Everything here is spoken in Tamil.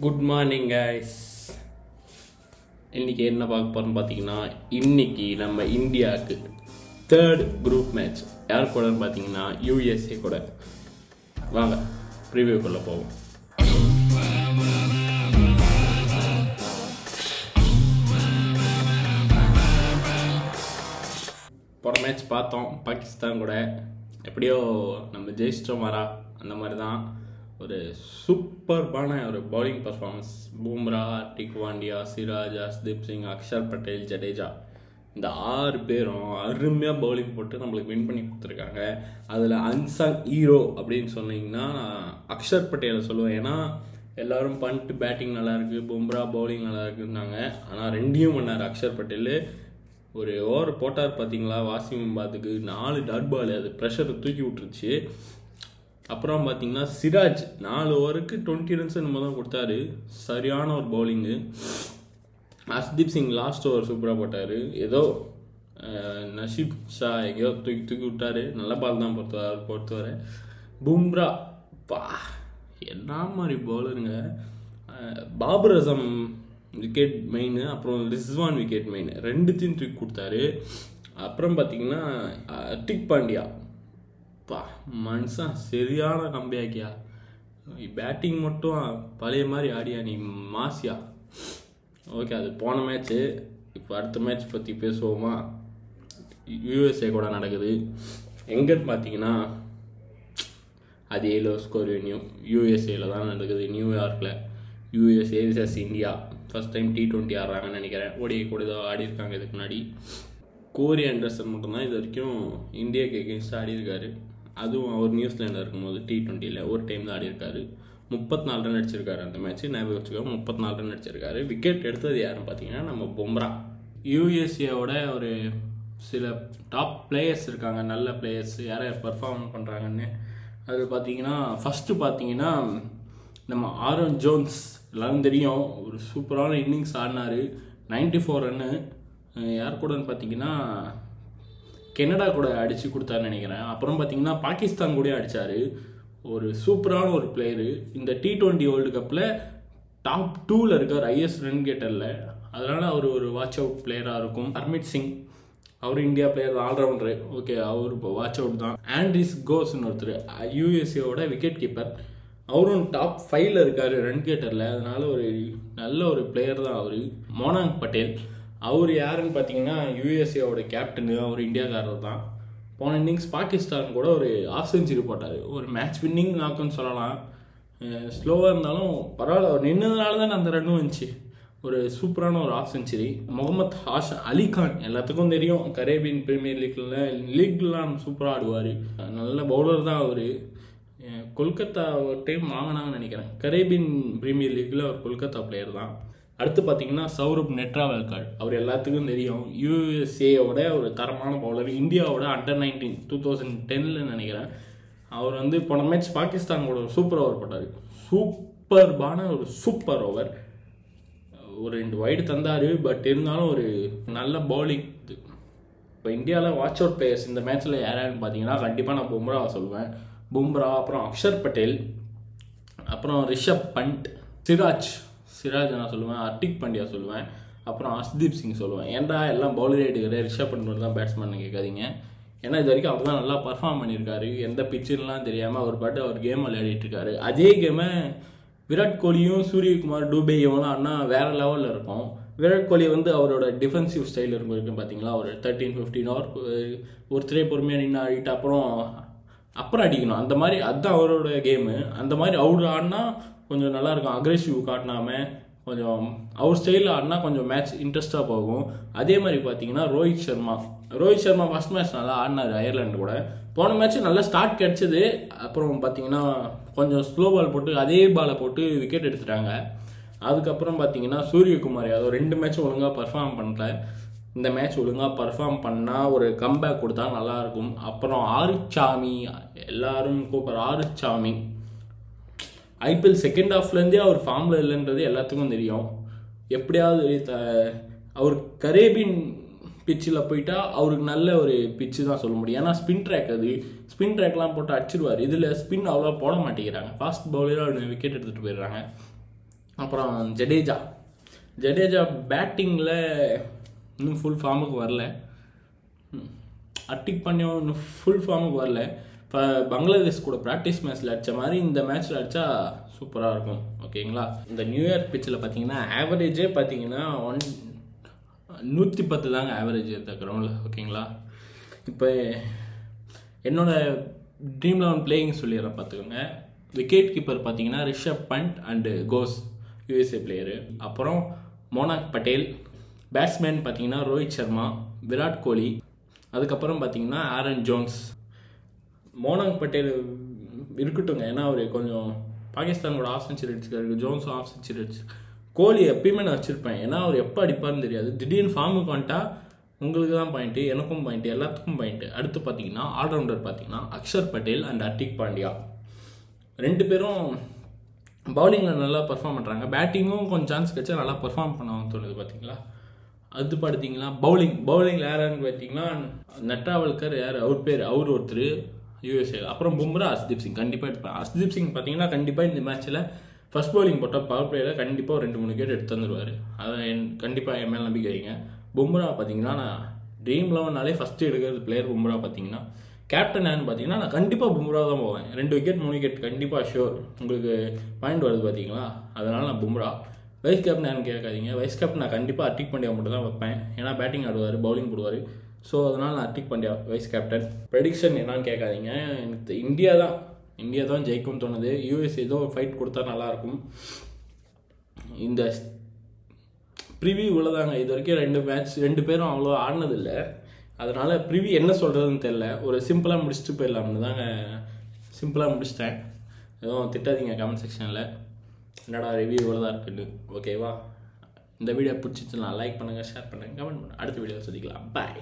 Good morning guys. இன்றைக்கி என்ன பார்க்க போகிறோம்னு பார்த்தீங்கன்னா, இன்றைக்கி நம்ம இந்தியாவுக்கு தேர்ட் குரூப் மேட்ச் யார் கூடன்னு பார்த்தீங்கன்னா யூஎஸ்ஏ கூட. வாங்க ப்ரிவியூக்குள்ளே போவோம். போன மேட்ச் பார்த்தோம் பாகிஸ்தான் கூட. எப்படியோ நம்ம ஜெயிச்சிட்டோம் வரா, அந்த மாதிரி தான். ஒரு சூப்பர்பான ஒரு பவுலிங் பர்ஃபார்மன்ஸ். பும்ரா, ஹர்திக் பாண்டியா, சிராஜ், ஹர்ஷ்தீப் சிங், அக்ஷர் பட்டேல், ஜடேஜா, இந்த 6 பேரும் அருமையாக பவுலிங் போட்டு நம்மளுக்கு வின் பண்ணி கொடுத்துருக்காங்க. அதில் அன்சங் ஹீரோ அப்படின்னு சொன்னீங்கன்னா அக்ஷர் பட்டேலை சொல்லுவேன். ஏன்னா எல்லோரும் பண்ட் பேட்டிங் நல்லாயிருக்கு, பும்ரா பவுலிங் நல்லா இருக்குன்னாங்க. ஆனால் ரெண்டையும் பண்ணார் அக்ஷர் பட்டேல். ஒரு ஓவர் போட்டார் பார்த்தீங்களா வாசிம் பாத்துக்கு, 4 டாட் பால். அது ப்ரெஷரை தூக்கி விட்டுருச்சு. அப்புறம் பார்த்தீங்கன்னா சிராஜ் 4 ஓவருக்கு 20 ரன்ஸ் நம்ம தான் கொடுத்தாரு. சரியான ஒரு bowling. Harshdeep Singh last over சூப்பராக போட்டார். ஏதோ நஷீப் ஷா எங்கேயோ தூக்கி விட்டார். நல்ல பால் தான் பொறுத்தவரை. பும்ரா பா என்ன மாதிரி பவுலருங்க. பாபர் அசம் விக்கெட் மெயின், அப்புறம் ரிஸ்வான் விக்கெட் மெயின், ரெண்டுத்தையும் தூக்கி கொடுத்தாரு. அப்புறம் பார்த்தீங்கன்னா ஹர்திக் பாண்டியா பா மனுஷன் சரியான கம்பேக்கியா. பேட்டிங் மட்டும் பழைய மாதிரி ஆடியா நீ மாசியா. ஓகே, அது போன மேட்ச்சு. இப்போ அடுத்த மேட்ச் பற்றி பேசுவோமா? யூஎஸ்ஏ கூட நடக்குது. எங்கன்னு பார்த்தீங்கன்னா அதே லோ ஸ்கோர் வென்யூ யூஎஸ்ஏல தான் நடக்குது, நியூயார்க்கில். USA versus India. First time T20 ஆடுறாங்கன்னு நினைக்கிறேன். ஓடிஐ கூட ஏதோ ஆடிருக்காங்க இதுக்கு முன்னாடி. கோரி ஆண்டர்சன் மட்டும்தான் இது வரைக்கும் இந்தியாவுக்கு எகென்ஸ்டாக ஆடிருக்காரு. அதுவும் அவர் நியூசிலாண்டில் இருக்கும்போது T20யில் ஒரு டைம் தான் ஆடிருக்காரு. 34 ரன் அடிச்சிருக்காரு அந்த மேட்ச்சு. ஞாபகம் வச்சுக்கோங்க, 34 ரன் அடிச்சிருக்காரு. விக்கெட் எடுத்தது யாருன்னு பார்த்தீங்கன்னா நம்ம பும்ரா. யூஎஸ்ஏவோட ஒரு சில டாப் பிளேயர்ஸ் இருக்காங்க, நல்ல பிளேயர்ஸ். யாரை பர்ஃபார்ம் பண்ணுறாங்கன்னு அது பார்த்தீங்கன்னா, ஃபஸ்ட்டு பார்த்தீங்கன்னா நம்ம ஆரோன் ஜோன்ஸ். எல்லாரும் தெரியும், ஒரு சூப்பரான இன்னிங்ஸ் ஆடினார். 94 ரன்னு. யார் கூடன்னு பார்த்தீங்கன்னா கனடா கூட அடித்து கொடுத்தாருன்னு நினைக்கிறேன். அப்புறம் பார்த்தீங்கன்னா பாகிஸ்தான் கூட அடித்தார். ஒரு சூப்பரான ஒரு பிளேயரு. இந்த T20 வேர்ல்டு கப்பில் டாப் 2ல் இருக்கார் ஐஎஸ் ரன் கேட்டரில். அதனால் அவர் ஒரு வாட்ச் அவுட் பிளேயராக இருக்கும். ஹர்மித் சிங், அவர் இந்தியா பிளேயர், ஆல்ரவுண்டரு. ஓகே, அவர் இப்போ வாட்ச் அவுட் தான். ஆண்ட்ரிஸ் கோஸ்ன்னு ஒருத்தர் யூஎஸ்ஏவோட விக்கெட் கீப்பர். அவரும் டாப் 5ல் இருக்கார் ரன் கேட்டரில். அதனால் ஒரு நல்ல ஒரு பிளேயர் தான் அவர். மோனாங் பட்டேல், அவர் யாருன்னு பார்த்தீங்கன்னா யூஎஸ்ஏவோட கேப்டனு. அவர் இந்தியாக்காரர் தான். போன இன்னிங்ஸ் பாகிஸ்தான் கூட ஒரு ஆஃப் செஞ்சுரி போட்டார். ஒரு மேட்ச் வின்னிங் நாக்குன்னு சொல்லலாம். ஸ்லோவாக இருந்தாலும் பரவாயில்ல, அவர் நின்னதுனால தான் அந்த ரன்னும் வந்துச்சு. ஒரு சூப்பரான ஒரு ஆஃப் செஞ்சுரி. முகமது ஹாஷம் அலிகான் எல்லாத்துக்கும் தெரியும், கரேபியன் பிரீமியர் லீக்லாம் சூப்பராக ஆடுவார். நல்ல பவுலர் தான் அவர். கொல்கத்தா ஒரு டைம் வாங்கினாங்கன்னு நினைக்கிறேன். கரேபியன் பிரீமியர் லீக்கில் ஒரு கொல்கத்தா பிளேயர் தான். அடுத்து பார்த்தீங்கன்னா சௌரப் நெட்ராவல்கர். அவர் எல்லாத்துக்கும் தெரியும், யூஎஸ்ஏவோட ஒரு தரமான பவுலர். இந்தியாவோட அண்டர் 19 2010ல் நினைக்கிறேன். அவர் வந்து போன மேட்ச் பாகிஸ்தான் கூட ஒரு சூப்பர் ஓவர் போட்டார். சூப்பர்பான ஒரு சூப்பர் ஓவர். ஒரு 2 வைடு தந்தார். பட் இருந்தாலும் ஒரு நல்ல பவுலிங். இப்போ இந்தியாவில் வாட்ச் அவுட் பிளேயர்ஸ் இந்த மேட்ச்சில் யாரான்னு பார்த்தீங்கன்னா கண்டிப்பாக நான் பும்ராவை சொல்லுவேன். பும்ரா, அப்புறம் அக்ஷர் பட்டேல், அப்புறம் ரிஷப் பண்ட், சிராஜ் நான் சொல்லுவேன். ஹர்திக் பாண்டியா சொல்லுவேன். அப்புறம் ஹர்ஷ்தீப் சிங் சொல்லுவேன். ஏன்டா எல்லாம் பவுலர் எடுக்கிற ரிஷப் பண்ட் தான் பேட்ஸ்மேன் கேட்காதீங்க. ஏன்னா இது வரைக்கும் அவர் தான் நல்லா பர்ஃபார்ம் பண்ணியிருக்காரு. எந்த பிச்சுலாம் தெரியாமல் அவர் பாட்டு அவர் கேம் விளையாடிட்டு இருக்காரு. அதே கேமை விராட் கோலியும் சூரியகுமார் டூபேயும் ஆடினா வேறு லெவலில் இருக்கும். விராட் கோலி வந்து அவரோட டிஃபென்சிவ் ஸ்டைல் இருக்கும் பார்த்தீங்களா, ஒரு 13-15 ஓவர் ஒருத்தரே பொறுமையாக நின்று ஆடிட்டு அப்புறம் அடிக்கணும். அந்த மாதிரி அதுதான் அவரோட கேமு. அந்த மாதிரி அவர் ஆடினா கொஞ்சம் நல்லாயிருக்கும். அக்ரெசிவ் காட்டினாமல் கொஞ்சம் அவர் ஸ்டைலில் ஆடினா கொஞ்சம் மேட்ச் இன்ட்ரெஸ்ட்டாக போகும். அதே மாதிரி பார்த்தீங்கன்னா ரோஹித் சர்மா ஃபஸ்ட் மேட்ச் நல்லா ஆடினார் அயர்லாண்டு கூட. போன மேட்ச்சு நல்லா ஸ்டார்ட் கிடச்சிது. அப்புறம் பார்த்தீங்கன்னா கொஞ்சம் ஸ்லோ பால் போட்டு அதே பாலை போட்டு விக்கெட் எடுத்துட்டாங்க. அதுக்கப்புறம் பார்த்தீங்கன்னா சூரியகுமார் யாதவ் 2 மேட்சும் ஒழுங்காக பர்ஃபார்ம் பண்ணல. இந்த மேட்ச் ஒழுங்காக பர்ஃபார்ம் பண்ணால் ஒரு கம்பேக் கொடுத்தா நல்லாயிருக்கும். அப்புறம் ஆரிச்சாமி, எல்லாரும் கூப்பிட்ற ஆரிச்சாமி ஐபிஎல் செகண்ட் ஹாஃப்லேருந்தே அவர் ஃபார்மில் இல்லைன்றது எல்லாத்துக்கும் தெரியும். எப்படியாவது அவர் கரேபியன் பிச்சில் போயிட்டா அவருக்கு நல்ல ஒரு பிச்சு தான் சொல்ல முடியும். ஏன்னா ஸ்பின் ட்ராக்லாம் போட்டு அடிச்சிடுவார். இதில் ஸ்பின் அவ்வளோ போட மாட்டேங்கிறாங்க. ஃபாஸ்ட் பவுலராக விக்கெட் எடுத்துகிட்டு போயிடுறாங்க. அப்புறம் ஜடேஜா பேட்டிங்கில் இன்னும் ஃபுல் ஃபார்முக்கு வரல. ஹர்திக் பாண்டியா இன்னும் ஃபுல் ஃபார்முக்கு வரல. இப்போ பங்களாதேஷ் கூட ப்ராக்டிஸ் மேட்ச்சில் அடித்த மாதிரி இந்த மேட்ச்சில் அடித்தா சூப்பராக இருக்கும். ஓகேங்களா? இந்த நியூயார்க் பிச்சில் பார்த்தீங்கன்னா ஆவரேஜே பார்த்தீங்கன்னா 110 தாங்க ஆவரேஜ் இந்த கிரவுண்டில். ஓகேங்களா? இப்போ என்னோட ட்ரீம் 11 பிளேயிங் சொல்லிடுறேன் பார்த்துக்கோங்க. விக்கெட் கீப்பர் பார்த்தீங்கன்னா Rishabh Pant and goes USA player. அப்புறம் மோனாக் பட்டேல். பேட்ஸ்மேன் பார்த்தீங்கன்னா ரோஹித் சர்மா, விராட் கோலி. அதுக்கப்புறம் பார்த்தீங்கன்னா ஆரன் ஜோன்ஸ். மோனாக் பட்டேல் இருக்கட்டுங்க, ஏன்னா அவர் கொஞ்சம் பாகிஸ்தானோட ஆஃப் செஞ்சுரி அடிச்சிருக்காரு. ஜோன்ஸும் ஆஃப் செஞ்சுரி அடிச்சு. கோலி எப்பயுமே நான் வச்சுருப்பேன், ஏன்னா அவர் எப்போ அடிப்பார்னு தெரியாது. திடீர்னு ஃபார்முக்கு வந்துட்டா உங்களுக்கு தான் பாயிண்ட்டு, எனக்கும் பாயிண்ட்டு, எல்லாத்துக்கும் பாயிண்ட்டு. அடுத்து பார்த்தீங்கன்னா ஆல்ரவுண்டர் பார்த்தீங்கன்னா அக்ஷர் பட்டேல் அண்ட் ஹர்திக் பாண்டியா. 2 பேரும் பவுலிங்கில் நல்லா பர்ஃபார்ம் பண்ணுறாங்க. பேட்டிங்கும் கொஞ்சம் சான்ஸ் கிடச்சா நல்லா பர்ஃபார்ம் பண்ணுவாங்க தோணுது. பார்த்தீங்களா? அது பார்த்தீங்கன்னா பவுலிங்கில் யாரான்னு பார்த்தீங்கன்னா நட்டாவல்கர், யார் அவர் பேர், அவர் ஒருத்தர் யூஎஸ்ஏ. அப்புறம் பும்ரா, ஹர்ஷ்தீப் சிங் கண்டிப்பாக எடுப்பேன். ஹர்ஷ்தீப் சிங் பார்த்தீங்கன்னா கண்டிப்பாக இந்த மேட்ச்சில் ஃபர்ஸ்ட் பவுலிங் போட்டால் பவர் பிளேயில் கண்டிப்பாக 2-3 விக்கெட் எடுத்து வந்துடுவார். அதை கண்டிப்பாக என் மேலே நம்பிக்கை வைங்க. பும்ரா பார்த்தீங்கன்னா நான் ட்ரீம் 11 ஃபஸ்ட்டு எடுக்கிறது பிளேயர் பும்ரா. பார்த்தீங்கன்னா கேப்டன் யாருன்னு பார்த்தீங்கன்னா நான் கண்டிப்பாக பும்ரா தான் போவேன். 2 விக்கெட் 3 விக்கெட் கண்டிப்பாக ஷோர். உங்களுக்கு பாயிண்ட் வருது பார்த்தீங்களா? அதனால் நான் பும்ரா. வைஸ் கேப்டன் யாருன்னு கேட்காதீங்க. வைஸ் கேப்டன் நான் கண்டிப்பாக ஹர்திக் பாண்டியா மட்டும் தான் வைப்பேன், ஏன்னா பேட்டிங் ஆடுவார், பவுலிங் போடுவார். ஸோ அதனால் நான் Hardik Pandya vice captain. Prediction என்னான்னு கேட்காதீங்க. எனக்கு இந்தியா தான் ஜெயிக்கும்னு தோணுது. யூஎஸ் ஏதோ ஃபைட் கொடுத்தா நல்லாயிருக்கும். இந்த ப்ரிவியூ இவ்வளோதாங்க. இது வரைக்கும் 2 பேரும் அவ்வளோ ஆடினதில்லை. அதனால் ப்ரிவியூ என்ன சொல்கிறதுன்னு தெரில. ஒரு சிம்பிளாக முடிச்சுட்டு போயிடலாம்னு தாங்க சிம்பிளாக முடிச்சிட்டேன். எதுவும் திட்டாதீங்க கமெண்ட் செக்ஷனில், என்னடா ரிவ்யூ இவ்வளோதான் இருக்குன்னு. ஓகேவா? இந்த வீடியோ பிடிச்சிச்சுன்னா லைக் பண்ணுங்கள், ஷேர் பண்ணுங்கள், கமெண்ட் பண்ணுங்கள். அடுத்த வீடியோ சந்திக்கலாம். பாய்.